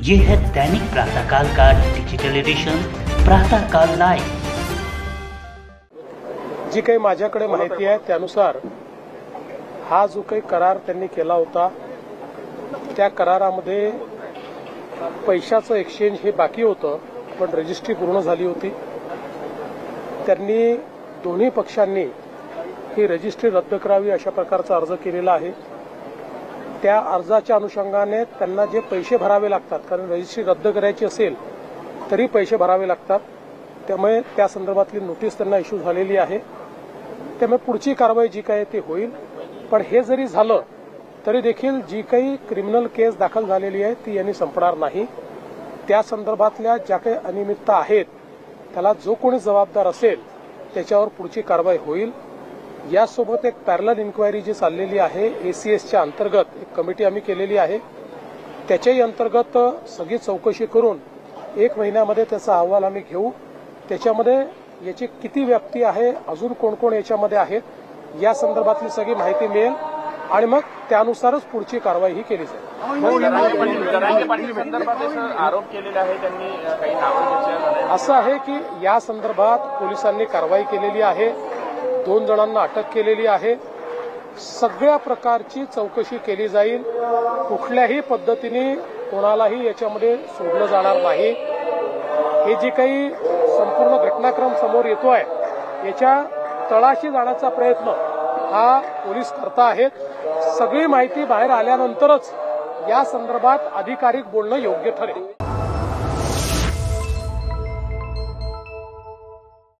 ये है दैनिक प्रातःकाल का डिजिटल एडिशन प्रातःकाल लाइव। जी काही माझ्याकडे माहिती आहे त्यानुसार हा जो काही करार त्यांनी केला होता त्या करारामध्ये पैशाचं एक्सचेंज हे बाकी होतं, पण रजिस्ट्री पूर्ण झाली होती। त्यांनी दोन्ही पक्षांनी ही रजिस्ट्री रद्द करावी अशा प्रकारचा अर्ज केलेला आहे। त्या अर्जाच्या अनुषंगाने त्यांना जे पैसे भरावे लागतात, कारण रजिस्ट्री रद्द करायची असेल तरी पैसे भरावे लागतात, त्यामुळे त्या संदर्भातली नोटीस त्यांना इश्यू झालेली आहे। त्यामुळे पुढची कारवाई जी काही ते होईल। पण हे जरी झालं तरी देखील जी काही क्रिमिनल केस दाखल झालेली आहे ती यांनी संपणार नाही। त्या संदर्भातल्या ज्या काही अनियमितता आहेत त्याला जो कोणी जबाबदार असेल त्याच्यावर पुढची कारवाई होईल। यासोबत एक पॅरलल इन्क्वायरी जी चाललेली आहे एसीएसच्या अंतर्गत एक कमिटी आम्ही केलेली आहे, त्याच्याही अंतर्गत सगळी चौकशी करून 1 महिन्यामध्ये त्याचा अहवाल आम्ही घेऊ। त्याच्यामध्ये याची किती व्याप्ती आहे, अजून कोण कोण याच्यामध्ये आहेत या संदर्भातली सगळी माहिती मिळेल आणि मग त्यानुसारच पुढची कारवाई ही केली जाईल। आरोप केलेला आहे त्यांनी, काही नावं असं आहे की या संदर्भात पोलिसांनी कारवाई केलेली आहे, 2 जणांना अटक केलेली आहे। सगळ्या प्रकारची चौकशी केली जाईल, कुठल्याही पद्धतीने कोणालाही याच्यामध्ये सोडलं जाणार नाही। हे जी काही संपूर्ण घटनाक्रम समोर येतोय याच्या तळाशी जाण्याचा प्रयत्न हा पोलीस करता आहेत। सगळी माहिती बाहेर आल्यानंतरच या संदर्भात अधिकारिक बोलणं योग्य ठरेल।